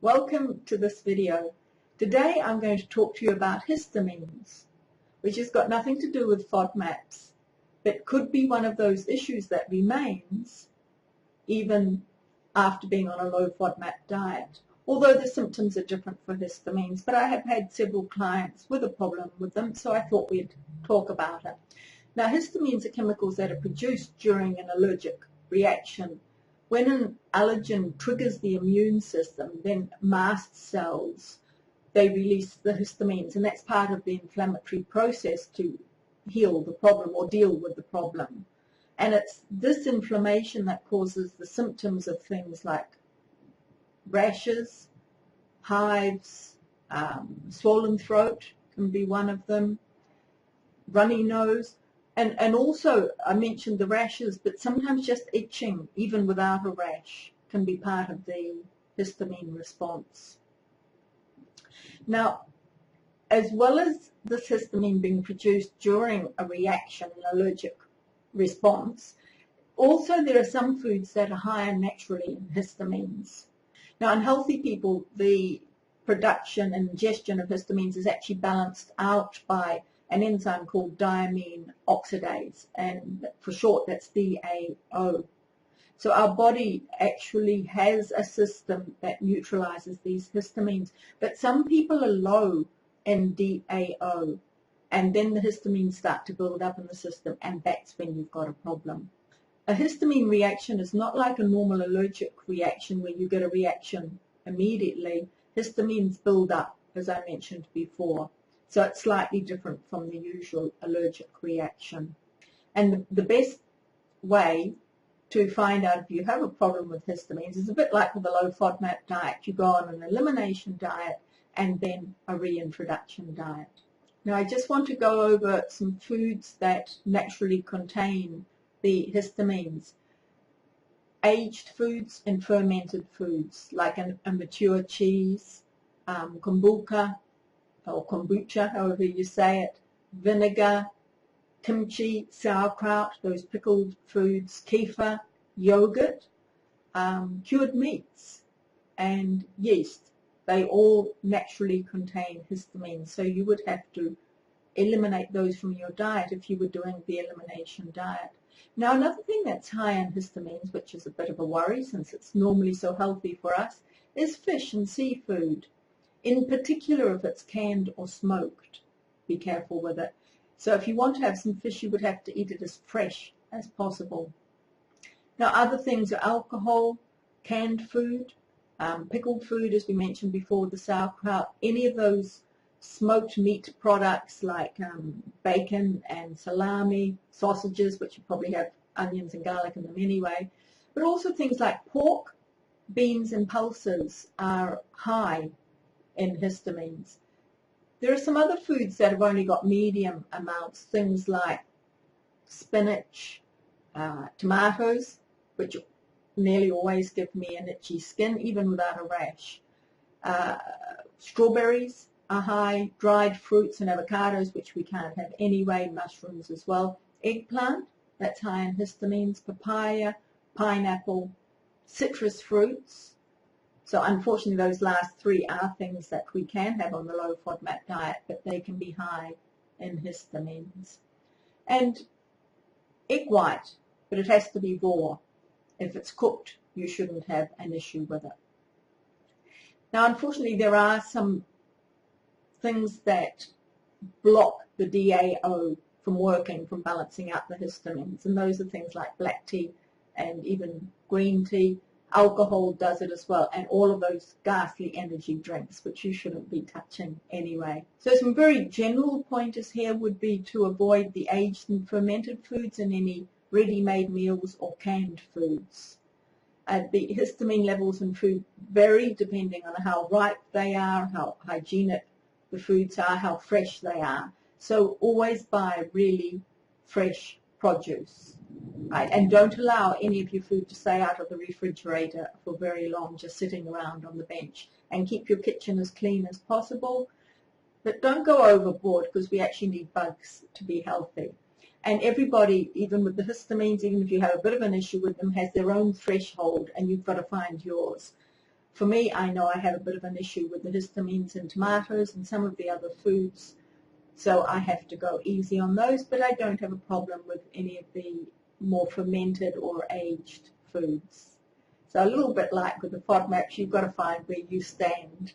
Welcome to this video. Today I'm going to talk to you about histamines, which has got nothing to do with Fodmaps, but could be one of those issues that remains even after being on a low Fodmap diet. Although the symptoms are different for histamines, but I have had several clients with a problem with them, so I thought we'd talk about it. Now, histamines are chemicals that are produced during an allergic reaction. When an allergen triggers the immune system, then mast cells, they release the histamines, and that's part of the inflammatory process to heal the problem or deal with the problem. And it's this inflammation that causes the symptoms of things like rashes, hives, swollen throat can be one of them, runny nose. And also, I mentioned the rashes, but sometimes just itching, even without a rash, can be part of the histamine response. Now, as well as this histamine being produced during a reaction, an allergic response, also there are some foods that are higher naturally in histamines. Now, in healthy people, the production and ingestion of histamines is actually balanced out by an enzyme called diamine oxidase, and for short that's DAO. So our body actually has a system that neutralizes these histamines, but some people are low in DAO, and then the histamines start to build up in the system, and that's when you've got a problem. A histamine reaction is not like a normal allergic reaction where you get a reaction immediately. Histamines build up, as I mentioned before. So it's slightly different from the usual allergic reaction. And the best way to find out if you have a problem with histamines is a bit like with a low Fodmap diet. You go on an elimination diet and then a reintroduction diet. Now, I just want to go over some foods that naturally contain the histamines. Aged foods and fermented foods, like a mature cheese, kombucha, or kombucha, however you say it, vinegar, kimchi, sauerkraut, those pickled foods, kefir, yogurt, cured meats, and yeast. They all naturally contain histamine, so you would have to eliminate those from your diet if you were doing the elimination diet. Now, another thing that's high in histamines, which is a bit of a worry since it's normally so healthy for us, is fish and seafood. In particular, if it's canned or smoked, be careful with it. So if you want to have some fish, you would have to eat it as fresh as possible. Now, other things are alcohol, canned food, pickled food, as we mentioned before, the sauerkraut, any of those smoked meat products like bacon and salami, sausages, which you probably have onions and garlic in them anyway, but also things like pork, beans, and pulses are high in histamines. There are some other foods that have only got medium amounts, things like spinach, tomatoes, which nearly always give me an itchy skin, even without a rash. Strawberries are high, dried fruits and avocados, which we can't have anyway, mushrooms as well. Eggplant, that's high in histamines, papaya, pineapple, citrus fruits. So unfortunately those last three are things that we can have on the low Fodmap diet, but they can be high in histamines. And egg white, but it has to be raw. If it's cooked, you shouldn't have an issue with it. Now, unfortunately, there are some things that block the DAO from working, from balancing out the histamines, and those are things like black tea and even green tea. Alcohol does it as well, and all of those ghastly energy drinks, which you shouldn't be touching anyway. So some very general pointers here would be to avoid the aged and fermented foods and any ready-made meals or canned foods. The histamine levels in food vary depending on how ripe they are, how hygienic the foods are, how fresh they are. So always buy really fresh produce. Right, and don't allow any of your food to stay out of the refrigerator for very long, just sitting around on the bench. And keep your kitchen as clean as possible. But don't go overboard, because we actually need bugs to be healthy. And everybody, even with the histamines, even if you have a bit of an issue with them, has their own threshold, and you've got to find yours. For me, I know I have a bit of an issue with the histamines in tomatoes and some of the other foods, so I have to go easy on those, but I don't have a problem with any of the more fermented or aged foods. So a little bit like with the Fodmaps, you've got to find where you stand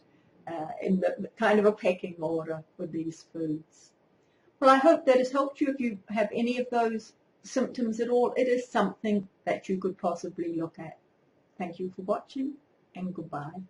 in the kind of a pecking order with these foods. Well, I hope that has helped you. If you have any of those symptoms at all, it is something that you could possibly look at. Thank you for watching, and goodbye.